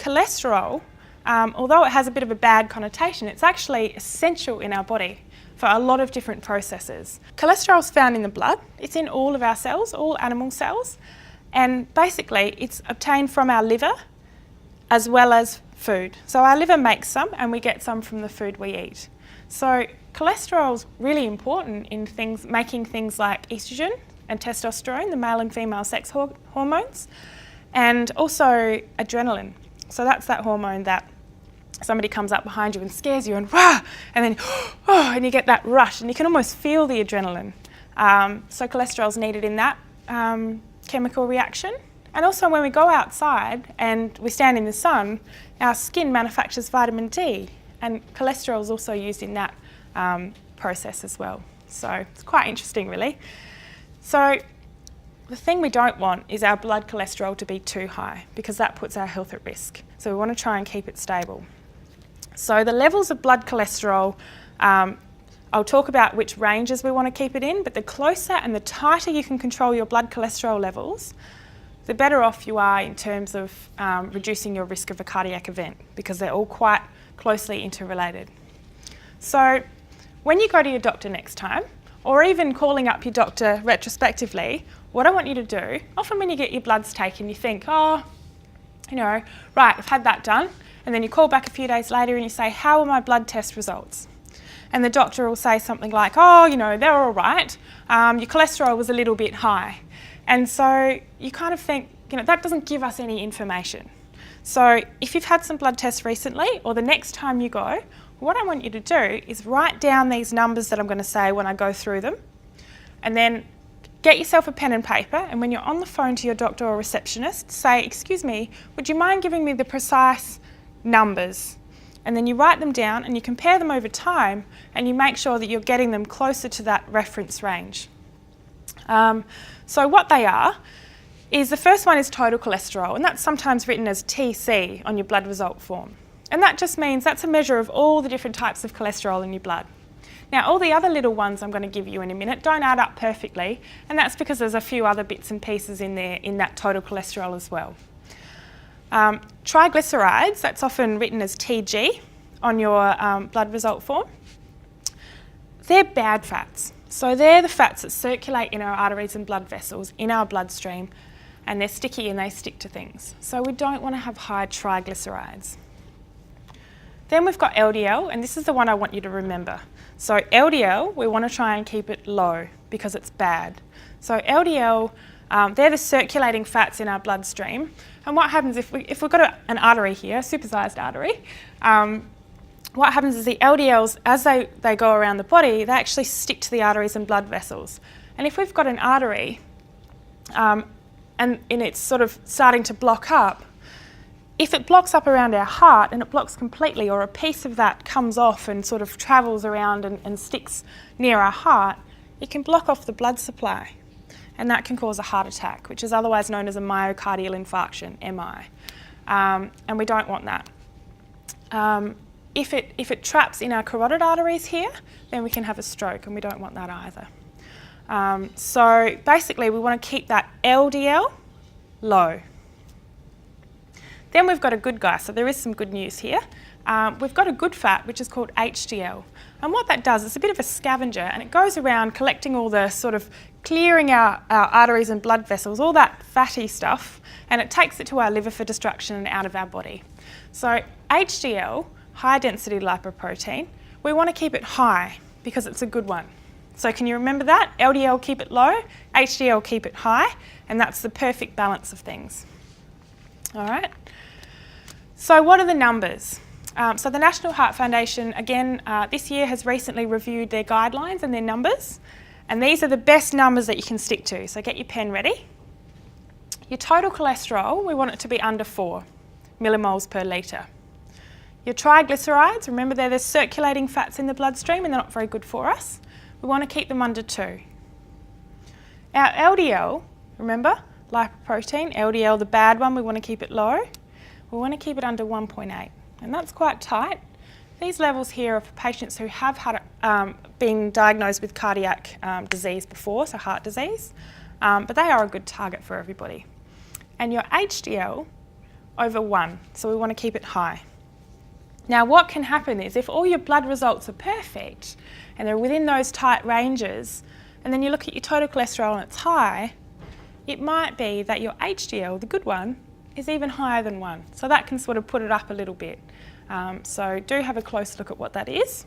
cholesterol, although it has a bit of a bad connotation, it's actually essential in our body for a lot of different processes. Cholesterol is found in the blood. It's in all of our cells, all animal cells, and basically it's obtained from our liver as well as food. So our liver makes some and we get some from the food we eat. So cholesterol is really important in making things like estrogen and testosterone, the male and female sex hormones, and also adrenaline. So that's that hormone that somebody comes up behind you and scares you and wah, and then and you get that rush and you can almost feel the adrenaline. So cholesterol is needed in that chemical reaction. And also when we go outside and we stand in the sun, our skin manufactures vitamin D, and cholesterol is also used in that process as well. So it's quite interesting really. So the thing we don't want is our blood cholesterol to be too high, because that puts our health at risk. So we want to try and keep it stable. So the levels of blood cholesterol, I'll talk about which ranges we want to keep it in, but the closer and the tighter you can control your blood cholesterol levels, the better off you are in terms of reducing your risk of a cardiac event, because they're all quite closely interrelated. So when you go to your doctor next time, or even calling up your doctor retrospectively, what I want you to do, often when you get your bloods taken, you think, oh, you know, right, I've had that done. And then you call back a few days later and you say, how are my blood test results? And the doctor will say something like, oh, you know, they're all right. Your cholesterol was a little bit high. And so you kind of think, you know, that doesn't give us any information. So if you've had some blood tests recently, or the next time you go, what I want you to do is write down these numbers that I'm going to say when I go through them, and then get yourself a pen and paper, and when you're on the phone to your doctor or receptionist, say, excuse me, would you mind giving me the precise numbers? And then you write them down and you compare them over time, and you make sure that you're getting them closer to that reference range. So what they are is, the first one is total cholesterol, and that's sometimes written as TC on your blood result form. And that just means that's a measure of all the different types of cholesterol in your blood. Now, all the other little ones I'm going to give you in a minute don't add up perfectly, and that's because there's a few other bits and pieces in there in that total cholesterol as well. Triglycerides, that's often written as TG on your blood result form. They're bad fats. So they're the fats that circulate in our arteries and blood vessels in our bloodstream, and they're sticky and they stick to things. So we don't want to have high triglycerides. Then we've got LDL, and this is the one I want you to remember. So LDL, we want to try and keep it low because it's bad. So LDL, they're the circulating fats in our bloodstream. And what happens if we've got an artery here, a supersized artery, what happens is the LDLs, as they go around the body, they actually stick to the arteries and blood vessels. And if we've got an artery and it's sort of starting to block up, if it blocks up around our heart and it blocks completely, or a piece of that comes off and sort of travels around and sticks near our heart, it can block off the blood supply. And that can cause a heart attack, which is otherwise known as a myocardial infarction, MI. And we don't want that. If it traps in our carotid arteries here, then we can have a stroke, and we don't want that either. So basically we want to keep that LDL low. Then we've got a good guy, so there is some good news here. We've got a good fat, which is called HDL. And what that does, it's a bit of a scavenger, and it goes around collecting all the sort of clearing our arteries and blood vessels, all that fatty stuff, and it takes it to our liver for destruction and out of our body. So HDL, high density lipoprotein, we want to keep it high because it's a good one. So can you remember that? LDL, keep it low, HDL, keep it high, and that's the perfect balance of things. All right. So what are the numbers? So the National Heart Foundation, again, this year has recently reviewed their guidelines and their numbers. And these are the best numbers that you can stick to. So get your pen ready. Your total cholesterol, we want it to be under 4 millimoles per litre. Your triglycerides, remember they're the circulating fats in the bloodstream and they're not very good for us. We want to keep them under 2. Our LDL, remember, lipoprotein, LDL, the bad one, we want to keep it low. We want to keep it under 1.8, and that's quite tight. These levels here are for patients who have had been diagnosed with cardiac disease before, so heart disease, but they are a good target for everybody. And your HDL, over 1, so we want to keep it high. Now what can happen is if all your blood results are perfect and they're within those tight ranges, and then you look at your total cholesterol and it's high, it might be that your HDL, the good one, is even higher than 1. So that can sort of put it up a little bit. So do have a close look at what that is.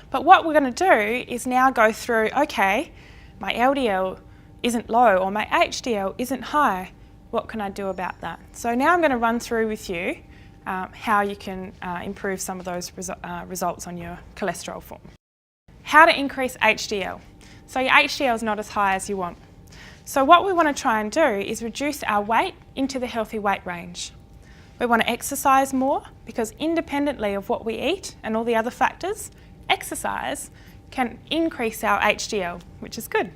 But what we're going to do is now go through, okay, my LDL isn't low or my HDL isn't high. What can I do about that? So now I'm going to run through with you how you can improve some of those results on your cholesterol form. How to increase HDL. So your HDL is not as high as you want. So what we want to try and do is reduce our weight into the healthy weight range. We want to exercise more because independently of what we eat and all the other factors, exercise can increase our HDL, which is good.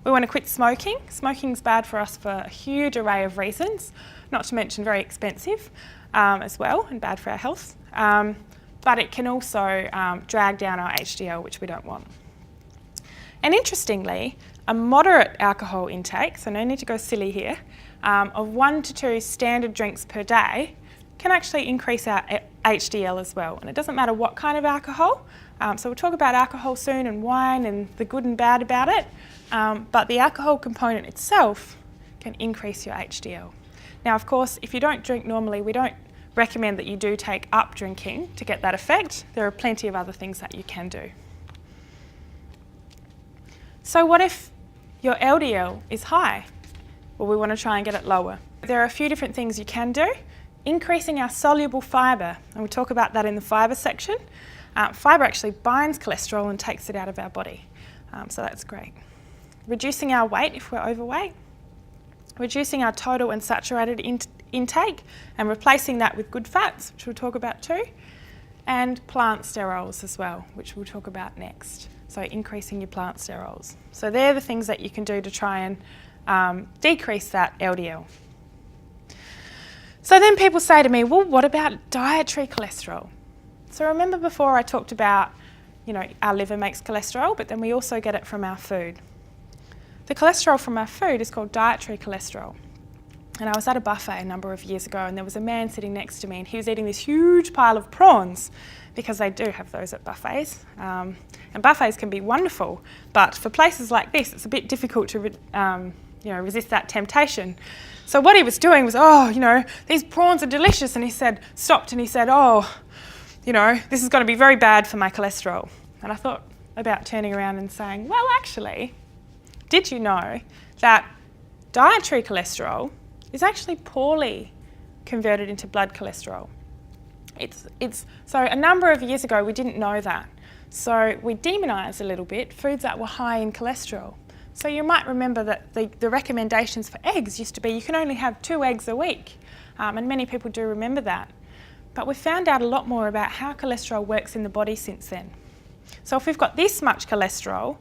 We want to quit smoking. Smoking is bad for us for a huge array of reasons, not to mention very expensive as well and bad for our health. But it can also drag down our HDL, which we don't want. And interestingly, a moderate alcohol intake, so no need to go silly here, of 1 to 2 standard drinks per day can actually increase our HDL as well. And it doesn't matter what kind of alcohol. So we'll talk about alcohol soon and wine and the good and bad about it. But the alcohol component itself can increase your HDL. Now, of course, if you don't drink normally, we don't recommend that you do take up drinking to get that effect. There are plenty of other things that you can do. So what if your LDL is high? Well, we want to try and get it lower. There are a few different things you can do. Increasing our soluble fibre, and we'll talk about that in the fibre section. Fibre actually binds cholesterol and takes it out of our body, so that's great. Reducing our weight if we're overweight. Reducing our total and saturated intake and replacing that with good fats, which we'll talk about too. And plant sterols as well, which we'll talk about next. So increasing your plant sterols. So they're the things that you can do to try and decrease that LDL. So then people say to me, well, what about dietary cholesterol? So remember before I talked about, our liver makes cholesterol, but then we also get it from our food. The cholesterol from our food is called dietary cholesterol. And I was at a buffet a number of years ago and there was a man sitting next to me and he was eating this huge pile of prawns, because they do have those at buffets. And buffets can be wonderful, but for places like this, it's a bit difficult to resist that temptation. So what he was doing was, these prawns are delicious. And he stopped and he said, this is going to be very bad for my cholesterol. And I thought about turning around and saying, well, actually, did you know that dietary cholesterol is actually poorly converted into blood cholesterol? So a number of years ago, we didn't know that. So we demonised a little bit foods that were high in cholesterol. So you might remember that the recommendations for eggs used to be you can only have 2 eggs a week. And many people do remember that. But we've found out a lot more about how cholesterol works in the body since then. So if we've got this much cholesterol,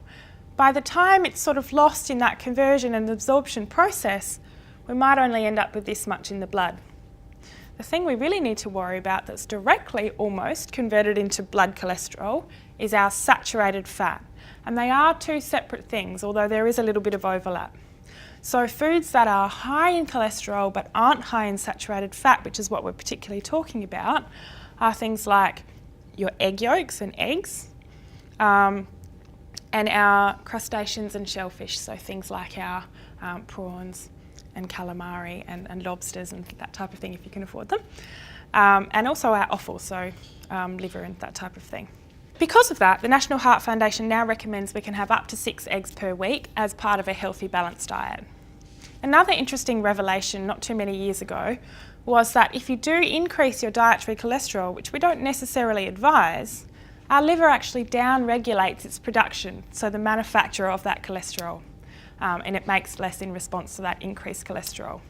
by the time it's sort of lost in that conversion and absorption process, we might only end up with this much in the blood. The thing we really need to worry about that's directly almost converted into blood cholesterol is our saturated fat. And they are 2 separate things, although there is a little bit of overlap. So foods that are high in cholesterol but aren't high in saturated fat, which is what we're particularly talking about, are things like your egg yolks and eggs, and our crustaceans and shellfish, so things like our prawns and calamari and lobsters and that type of thing if you can afford them. And also our offal, so liver and that type of thing. Because of that, the National Heart Foundation now recommends we can have up to 6 eggs per week as part of a healthy, balanced diet. Another interesting revelation not too many years ago was that if you do increase your dietary cholesterol, which we don't necessarily advise, our liver actually down-regulates its production, so the manufacture of that cholesterol, and it makes less in response to that increased cholesterol.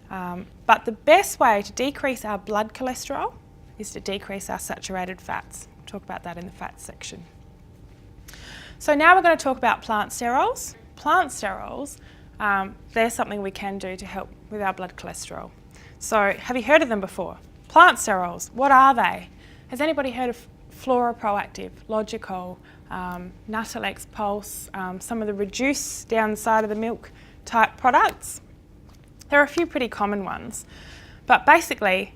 But the best way to decrease our blood cholesterol is to decrease our saturated fats. We'll talk about that in the fats section. So now we're going to talk about plant sterols. Plant sterols, they're something we can do to help with our blood cholesterol. So have you heard of them before? Plant sterols, what are they? Has anybody heard of Flora Proactive, Logical, Nutalex Pulse, some of the reduce down the side of the milk type products? There are a few pretty common ones. But basically,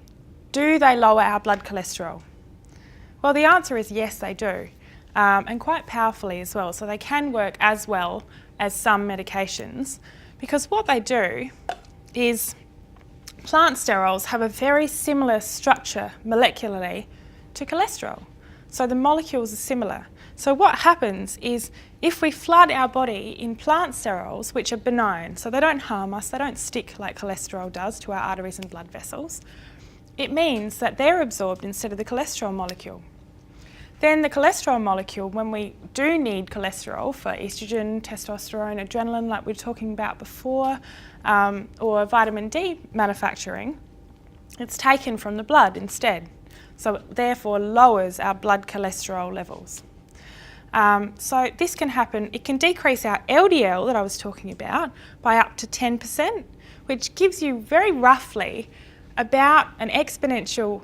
do they lower our blood cholesterol? Well, the answer is yes, they do, and quite powerfully as well. So they can work as well as some medications, because what they do is plant sterols have a very similar structure molecularly to cholesterol. So the molecules are similar. So what happens is if we flood our body in plant sterols, which are benign, so they don't harm us, they don't stick like cholesterol does to our arteries and blood vessels, it means that they're absorbed instead of the cholesterol molecule. Then the cholesterol molecule, when we do need cholesterol for estrogen, testosterone, adrenaline, like we were talking about before, or vitamin D manufacturing, it's taken from the blood instead. So it therefore lowers our blood cholesterol levels. So this can happen, it can decrease our LDL that I was talking about by up to 10%, which gives you very roughly about an exponential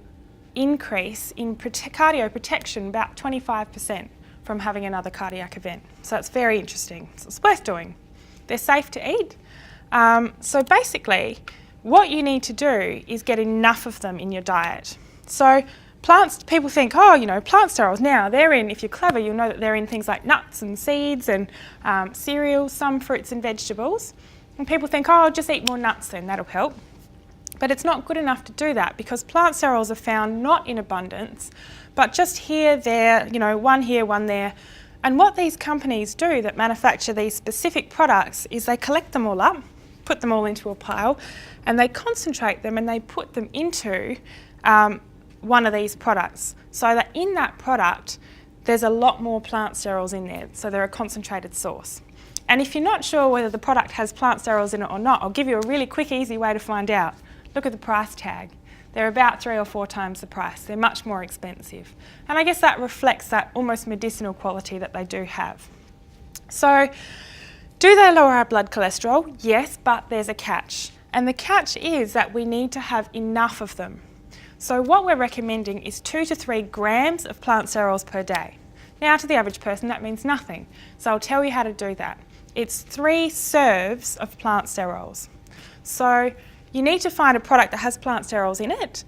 increase in cardio protection, about 25% from having another cardiac event. So it's very interesting. So it's worth doing. They're safe to eat. So basically, what you need to do is get enough of them in your diet. So plants, people think, oh, you know, plant sterols now, they're in, if you're clever, you'll know that they're in things like nuts and seeds and cereals, some fruits and vegetables. And people think, oh, just eat more nuts then, that'll help. But it's not good enough to do that, because plant sterols are found not in abundance, but just here, there, you know, one here, one there. And what these companies do that manufacture these specific products is they collect them all up, put them all into a pile, and they concentrate them and they put them into one of these products. So that in that product, there's a lot more plant sterols in there, so they're a concentrated source. And if you're not sure whether the product has plant sterols in it or not, I'll give you a really quick, easy way to find out. Look at the price tag. They're about 3 or 4 times the price. They're much more expensive. And I guess that reflects that almost medicinal quality that they do have. So, do they lower our blood cholesterol? Yes, but there's a catch. And the catch is that we need to have enough of them. So what we're recommending is 2 to 3 grams of plant sterols per day. Now, to the average person, that means nothing. So I'll tell you how to do that. It's 3 serves of plant sterols. So you need to find a product that has plant sterols in it.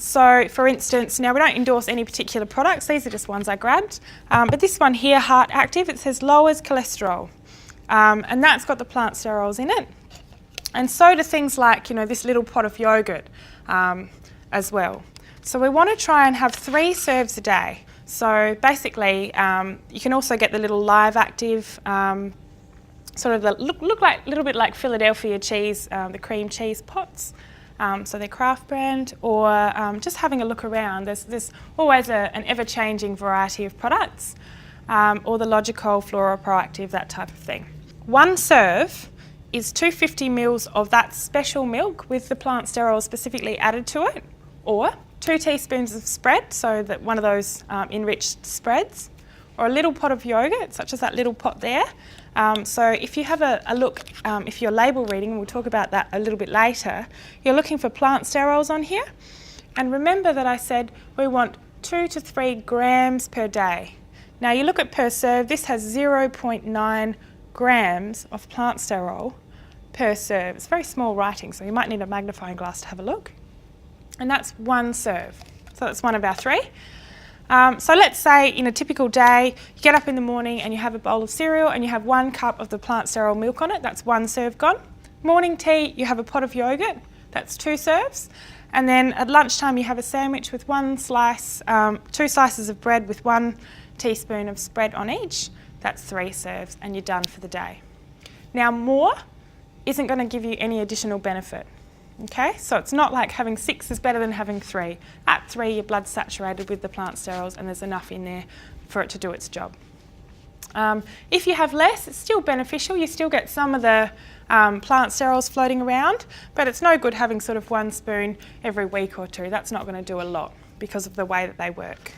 So for instance, now we don't endorse any particular products, these are just ones I grabbed, but this one here, Heart Active, it says lowers cholesterol, and that's got the plant sterols in it. And so do things like, you know, this little pot of yogurt as well. So we want to try and have 3 serves a day. So basically, you can also get the little Live Active, sort of the look like a little bit like Philadelphia cheese, the cream cheese pots. So they're craft brand, or just having a look around. There's always an ever-changing variety of products, or the Logical, Flora Proactive, that type of thing. 1 serve is 250 mils of that special milk with the plant sterols specifically added to it, or 2 teaspoons of spread, so that one of those enriched spreads, or a little pot of yogurt, such as that little pot there. So if you have a look, if you're label reading, and we'll talk about that a little bit later, you're looking for plant sterols on here. And remember that I said we want 2 to 3 grams per day. Now you look at per serve, this has 0.9 grams of plant sterol per serve. It's very small writing, so you might need a magnifying glass to have a look. And that's 1 serve. So that's one of our 3. So let's say in a typical day, you get up in the morning and you have a bowl of cereal and you have 1 cup of the plant sterol milk on it, that's 1 serve gone. Morning tea, you have a pot of yogurt, that's 2 serves. And then at lunchtime you have a sandwich with 1 slice, 2 slices of bread with 1 teaspoon of spread on each, that's 3 serves, and you're done for the day. Now more isn't going to give you any additional benefit. Okay, so it's not like having 6 is better than having 3. At 3, your blood's saturated with the plant sterols and there's enough in there for it to do its job. If you have less, it's still beneficial. You still get some of the plant sterols floating around, but it's no good having sort of 1 spoon every week or 2. That's not going to do a lot because of the way that they work.